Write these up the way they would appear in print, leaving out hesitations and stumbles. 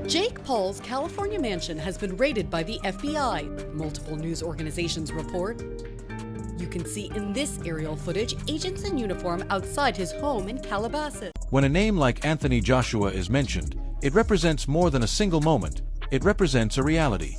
Jake Paul's California mansion has been raided by the FBI, multiple news organizations report. You can see in this aerial footage agents in uniform outside his home in Calabasas. When a name like Anthony Joshua is mentioned, it represents more than a single moment. It represents a reality.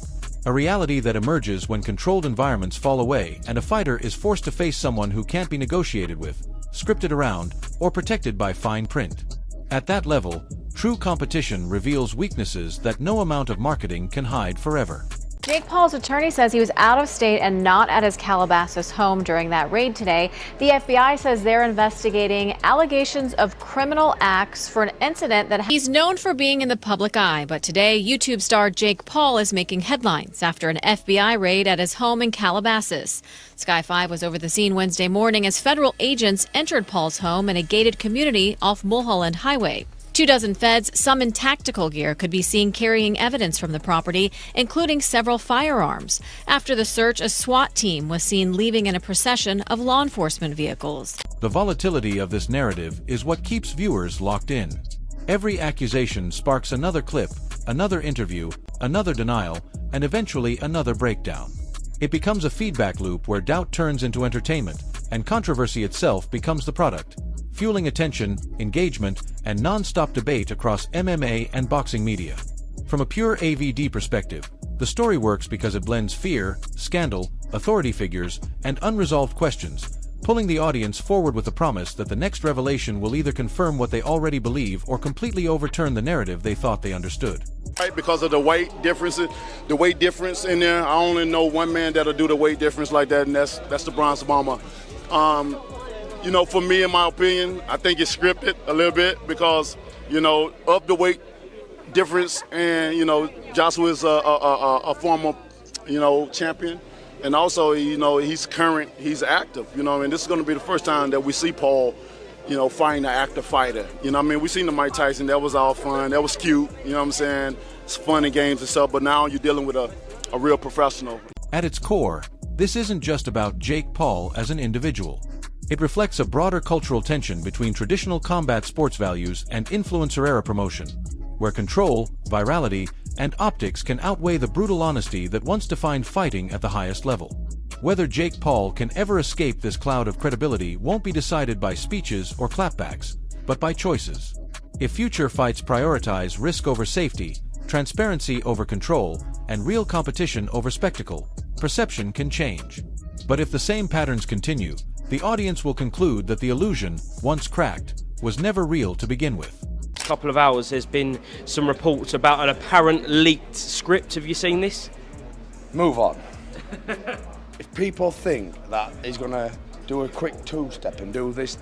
A reality that emerges when controlled environments fall away and a fighter is forced to face someone who can't be negotiated with, scripted around, or protected by fine print. At that level, true competition reveals weaknesses that no amount of marketing can hide forever. Jake Paul's attorney says he was out of state and not at his Calabasas home during that raid today. The FBI says they're investigating allegations of criminal acts for an incident that he's known for being in the public eye. But today, YouTube star Jake Paul is making headlines after an FBI raid at his home in Calabasas. Sky 5 was over the scene Wednesday morning as federal agents entered Paul's home in a gated community off Mulholland Highway. 24 feds, some in tactical gear, could be seen carrying evidence from the property, including several firearms. After the search, a SWAT team was seen leaving in a procession of law enforcement vehicles. The volatility of this narrative is what keeps viewers locked in. Every accusation sparks another clip, another interview, another denial, and eventually another breakdown. It becomes a feedback loop where doubt turns into entertainment, and controversy itself becomes the product, fueling attention, engagement, and non-stop debate across MMA and boxing media. From a pure AVD perspective, the story works because it blends fear, scandal, authority figures, and unresolved questions, pulling the audience forward with the promise that the next revelation will either confirm what they already believe or completely overturn the narrative they thought they understood. Right, because of the weight differences, the weight difference in there, I only know one man that'll do the weight difference like that, and that's the Bronze Bomber. You know, for me, in my opinion, I think it's scripted a little bit because, you know, of the weight difference, and, you know, Joshua is a former, you know, champion. And also, you know, he's current, he's active, you know, and this is going to be the first time that we see Paul, you know, fighting an active fighter. You know what I mean? We seen the Mike Tyson, that was all fun, that was cute, you know what I'm saying? It's fun and games and stuff, but now you're dealing with a real professional. At its core, this isn't just about Jake Paul as an individual. It reflects a broader cultural tension between traditional combat sports values and influencer-era promotion, where control, virality, and optics can outweigh the brutal honesty that once defined fighting at the highest level. Whether Jake Paul can ever escape this cloud of credibility won't be decided by speeches or clapbacks, but by choices. If future fights prioritize risk over safety, transparency over control, and real competition over spectacle, perception can change. But if the same patterns continue, the audience will conclude that the illusion, once cracked, was never real to begin with. Couple of hours, there's been some reports about an apparent leaked script. Have you seen this? Move on. If people think that he's going to do a quick two-step and do this,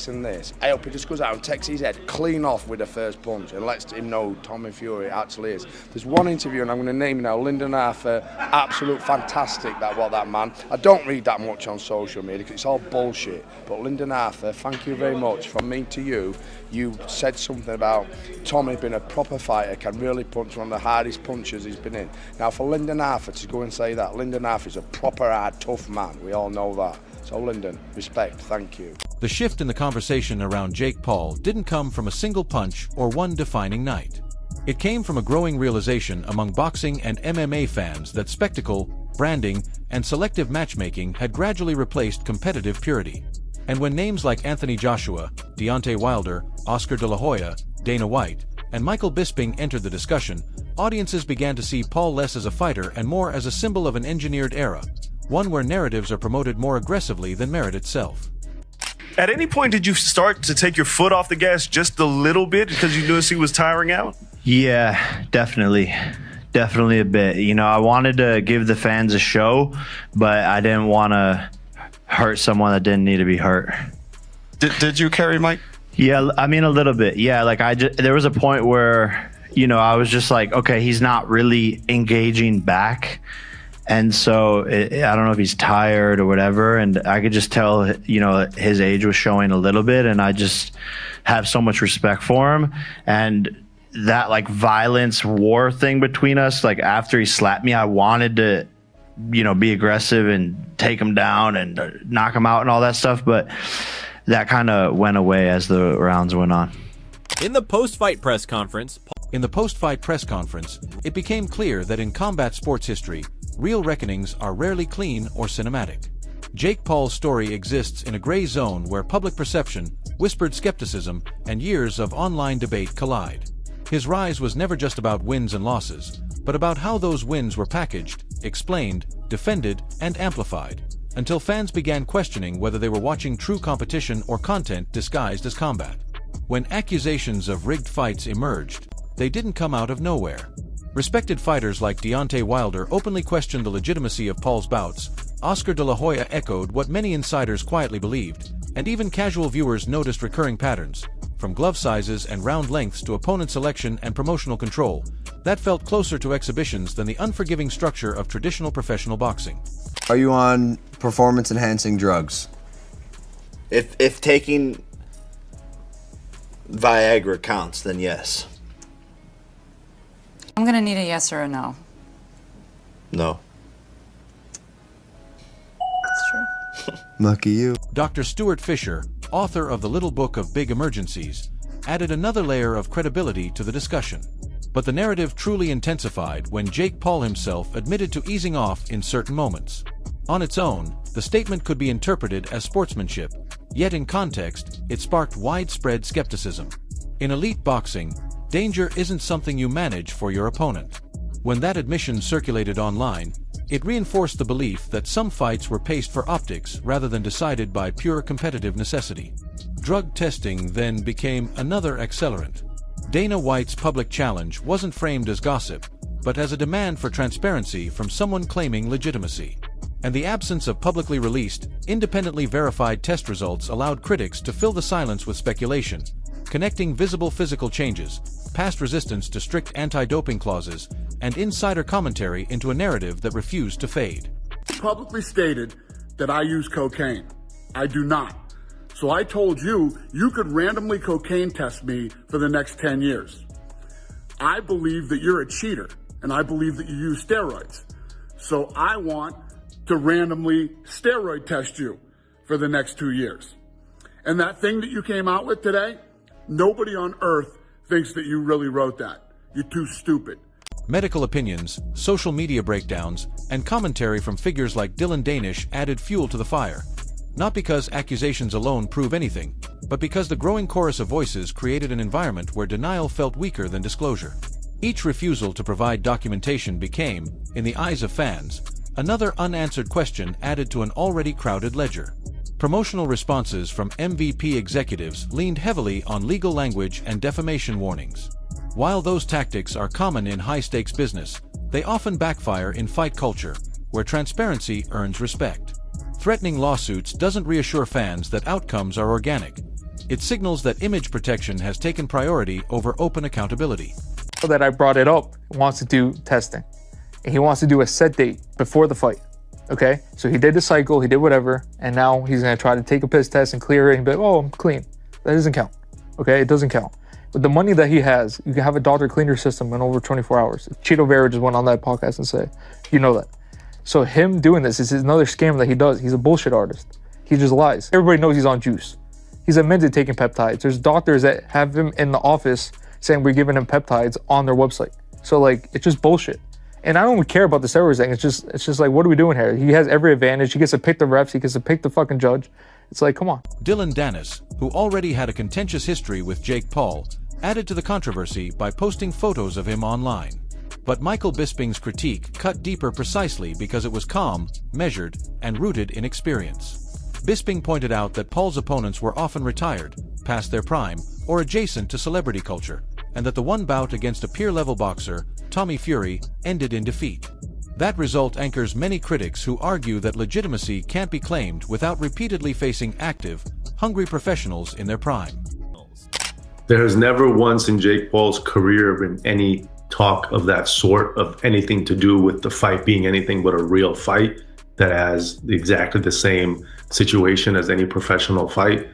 and this, I hope he just goes out and takes his head clean off with the first punch and lets him know who Tommy Fury actually is. There's one interview, and I'm going to name it now, Lyndon Arthur, absolute fantastic, that man. I don't read that much on social media because it's all bullshit, but Lyndon Arthur, thank you very much. From me to you, you said something about Tommy being a proper fighter, can really punch, one of the hardest punches he's been in. Now for Lyndon Arthur to go and say that, Lyndon Arthur is a proper hard, tough man, we all know that. So Lyndon, respect, thank you. The shift in the conversation around Jake Paul didn't come from a single punch or one defining night. It came from a growing realization among boxing and MMA fans that spectacle, branding, and selective matchmaking had gradually replaced competitive purity. And when names like Anthony Joshua, Deontay Wilder, Oscar De La Hoya, Dana White, and Michael Bisping entered the discussion, audiences began to see Paul less as a fighter and more as a symbol of an engineered era, one where narratives are promoted more aggressively than merit itself. At any point, did you start to take your foot off the gas just a little bit because you noticed he was tiring out? Yeah, definitely. Definitely a bit. You know, I wanted to give the fans a show, but I didn't want to hurt someone that didn't need to be hurt. Did you carry Mike? Yeah, I mean, a little bit. Yeah, like there was a point where, you know, I was just like, okay, he's not really engaging back. And so I don't know if he's tired or whatever. And I could just tell, you know, his age was showing a little bit. And I just have so much respect for him. And that like violence war thing between us, like after he slapped me, I wanted to, you know, be aggressive and take him down and knock him out and all that stuff. But that kind of went away as the rounds went on. In the post-fight press conference, In the post-fight press conference, it became clear that in combat sports history, real reckonings are rarely clean or cinematic. Jake Paul's story exists in a gray zone where public perception, whispered skepticism, and years of online debate collide. His rise was never just about wins and losses, but about how those wins were packaged, explained, defended, and amplified, until fans began questioning whether they were watching true competition or content disguised as combat. When accusations of rigged fights emerged, they didn't come out of nowhere. Respected fighters like Deontay Wilder openly questioned the legitimacy of Paul's bouts, Oscar De La Hoya echoed what many insiders quietly believed, and even casual viewers noticed recurring patterns, from glove sizes and round lengths to opponent selection and promotional control, that felt closer to exhibitions than the unforgiving structure of traditional professional boxing. Are you on performance-enhancing drugs? If taking Viagra counts, then yes. I'm gonna need a yes or a no. No. That's true. Lucky you. Dr. Stuart Fisher, author of the Little Book of Big Emergencies, added another layer of credibility to the discussion. But the narrative truly intensified when Jake Paul himself admitted to easing off in certain moments. On its own, the statement could be interpreted as sportsmanship, yet in context, it sparked widespread skepticism. In elite boxing, danger isn't something you manage for your opponent. When that admission circulated online, it reinforced the belief that some fights were paced for optics rather than decided by pure competitive necessity. Drug testing then became another accelerant. Dana White's public challenge wasn't framed as gossip, but as a demand for transparency from someone claiming legitimacy. And the absence of publicly released, independently verified test results allowed critics to fill the silence with speculation, connecting visible physical changes, past resistance to strict anti-doping clauses, and insider commentary into a narrative that refused to fade. Publicly stated that I use cocaine. I do not. So I told you, you could randomly cocaine test me for the next 10 years. I believe that you're a cheater, and I believe that you use steroids. So I want to randomly steroid test you for the next 2 years. And that thing that you came out with today, nobody on earth thinks that you really wrote that. You're too stupid. Medical opinions, social media breakdowns, and commentary from figures like Dylan Danish added fuel to the fire. Not because accusations alone prove anything, but because the growing chorus of voices created an environment where denial felt weaker than disclosure. Each refusal to provide documentation became, in the eyes of fans, another unanswered question added to an already crowded ledger. Promotional responses from MVP executives leaned heavily on legal language and defamation warnings. While those tactics are common in high-stakes business, they often backfire in fight culture, where transparency earns respect. Threatening lawsuits doesn't reassure fans that outcomes are organic. It signals that image protection has taken priority over open accountability. That I brought it up wants to do testing. And he wants to do a set date before the fight. Okay, so he did the cycle, he did whatever, and now he's gonna try to take a piss test and clear it and be like, oh, I'm clean. That doesn't count. Okay, it doesn't count. With the money that he has, you can have a doctor clean your system in over 24 hours. Cheeto Vera just went on that podcast and said, you know that. So him doing this is another scam that he does. He's a bullshit artist. He just lies. Everybody knows he's on juice. He's admitted taking peptides. There's doctors that have him in the office saying we're giving him peptides on their website. So like, it's just bullshit. And I don't even care about the steroids thing. It's just like, what are we doing here? He has every advantage. He gets to pick the refs. He gets to pick the fucking judge. It's like, come on. Dylan Dennis, who already had a contentious history with Jake Paul, added to the controversy by posting photos of him online. But Michael Bisping's critique cut deeper precisely because it was calm, measured, and rooted in experience. Bisping pointed out that Paul's opponents were often retired, past their prime, or adjacent to celebrity culture, and that the one bout against a peer-level boxer, Tommy Fury, ended in defeat. That result anchors many critics who argue that legitimacy can't be claimed without repeatedly facing active, hungry professionals in their prime. There has never once in Jake Paul's career been any talk of that sort, of anything to do with the fight being anything but a real fight that has exactly the same situation as any professional fight.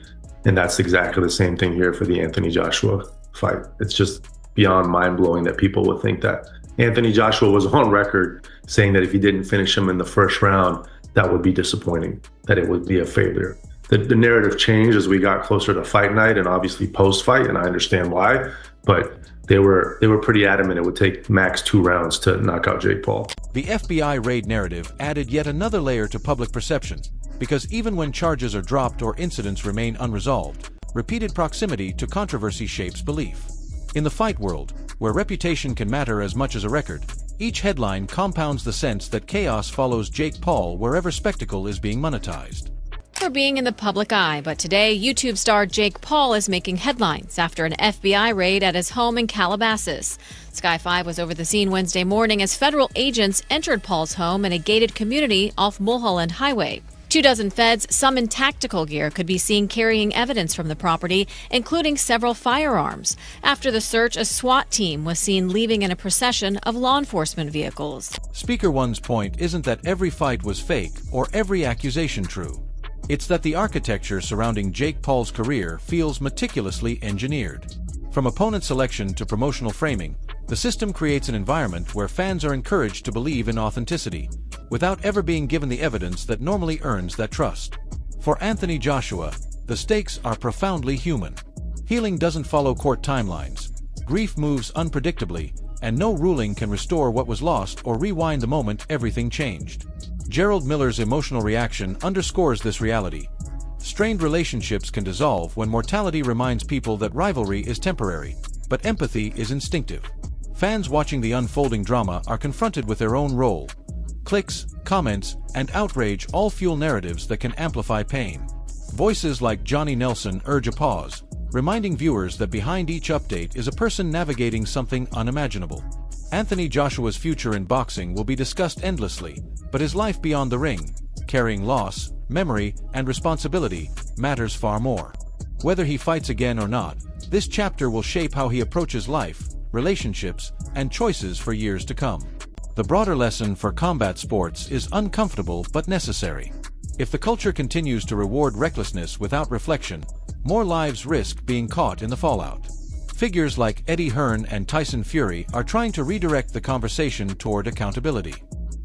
And that's exactly the same thing here for the Anthony Joshua fight. It's just beyond mind-blowing that people would think that. Anthony Joshua was on record saying that if he didn't finish him in the first round, that would be disappointing, that it would be a failure. The narrative changed as we got closer to fight night and obviously post-fight, and I understand why, but they were pretty adamant it would take max 2 rounds to knock out Jake Paul. The FBI raid narrative added yet another layer to public perception, because even when charges are dropped or incidents remain unresolved, repeated proximity to controversy shapes belief. In the fight world, where reputation can matter as much as a record, each headline compounds the sense that chaos follows Jake Paul wherever spectacle is being monetized. For being in the public eye, but today YouTube star Jake Paul is making headlines after an FBI raid at his home in Calabasas. Sky 5 was over the scene Wednesday morning as federal agents entered Paul's home in a gated community off Mulholland Highway. 24 feds, some in tactical gear, could be seen carrying evidence from the property, including several firearms. After the search, a SWAT team was seen leaving in a procession of law enforcement vehicles. Speaker One's point isn't that every fight was fake or every accusation true. It's that the architecture surrounding Jake Paul's career feels meticulously engineered. From opponent selection to promotional framing, the system creates an environment where fans are encouraged to believe in authenticity, without ever being given the evidence that normally earns that trust. For Anthony Joshua, the stakes are profoundly human. Healing doesn't follow court timelines. Grief moves unpredictably, and no ruling can restore what was lost or rewind the moment everything changed. Gerald Miller's emotional reaction underscores this reality. Strained relationships can dissolve when mortality reminds people that rivalry is temporary, but empathy is instinctive. Fans watching the unfolding drama are confronted with their own role. Clicks, comments, and outrage all fuel narratives that can amplify pain. Voices like Johnny Nelson urge a pause, reminding viewers that behind each update is a person navigating something unimaginable. Anthony Joshua's future in boxing will be discussed endlessly, but his life beyond the ring, carrying loss, memory, and responsibility, matters far more. Whether he fights again or not, this chapter will shape how he approaches life, relationships, and choices for years to come. The broader lesson for combat sports is uncomfortable but necessary. If the culture continues to reward recklessness without reflection, more lives risk being caught in the fallout. Figures like Eddie Hearn and Tyson Fury are trying to redirect the conversation toward accountability.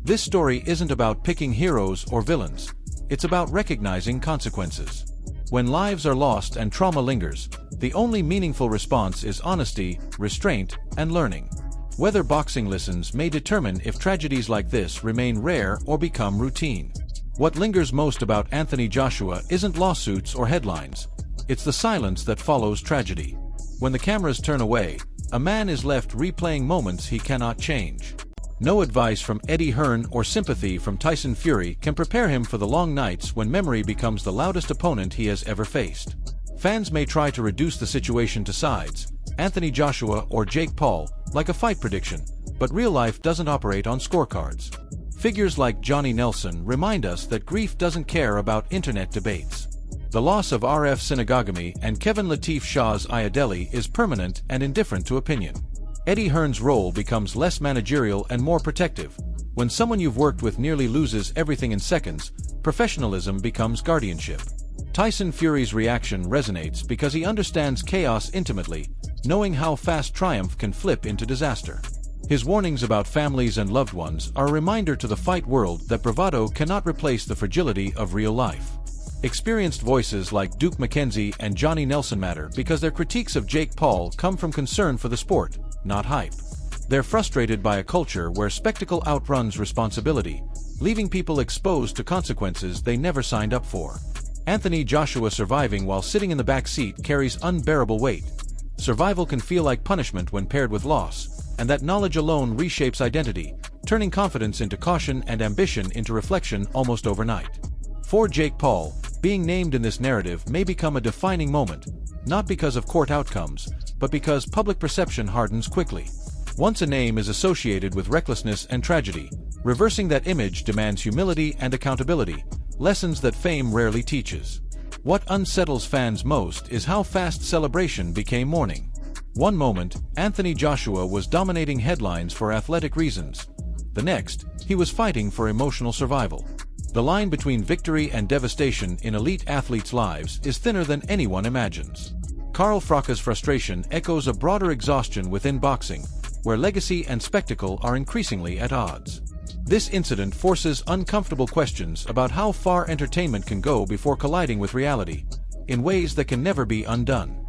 This story isn't about picking heroes or villains. It's about recognizing consequences. When lives are lost and trauma lingers, the only meaningful response is honesty, restraint, and learning. Whether boxing listens may determine if tragedies like this remain rare or become routine. What lingers most about Anthony Joshua isn't lawsuits or headlines. It's the silence that follows tragedy. When the cameras turn away, a man is left replaying moments he cannot change. No advice from Eddie Hearn or sympathy from Tyson Fury can prepare him for the long nights when memory becomes the loudest opponent he has ever faced. Fans may try to reduce the situation to sides, Anthony Joshua or Jake Paul, like a fight prediction, but real life doesn't operate on scorecards. Figures like Johnny Nelson remind us that grief doesn't care about internet debates. The loss of RF Sinagogami and Kevin Latif Shah's Ayadeli is permanent and indifferent to opinion. Eddie Hearn's role becomes less managerial and more protective. When someone you've worked with nearly loses everything in seconds, professionalism becomes guardianship. Tyson Fury's reaction resonates because he understands chaos intimately, knowing how fast triumph can flip into disaster. His warnings about families and loved ones are a reminder to the fight world that bravado cannot replace the fragility of real life. Experienced voices like Duke McKenzie and Johnny Nelson matter because their critiques of Jake Paul come from concern for the sport, not hype. They're frustrated by a culture where spectacle outruns responsibility, leaving people exposed to consequences they never signed up for. Anthony Joshua surviving while sitting in the back seat carries unbearable weight. Survival can feel like punishment when paired with loss, and that knowledge alone reshapes identity, turning confidence into caution and ambition into reflection almost overnight. For Jake Paul, being named in this narrative may become a defining moment, not because of court outcomes, but because public perception hardens quickly. Once a name is associated with recklessness and tragedy, reversing that image demands humility and accountability, lessons that fame rarely teaches. What unsettles fans most is how fast celebration became mourning. One moment, Anthony Joshua was dominating headlines for athletic reasons. The next, he was fighting for emotional survival. The line between victory and devastation in elite athletes' lives is thinner than anyone imagines. Carl Fraka's frustration echoes a broader exhaustion within boxing, where legacy and spectacle are increasingly at odds. This incident forces uncomfortable questions about how far entertainment can go before colliding with reality, in ways that can never be undone.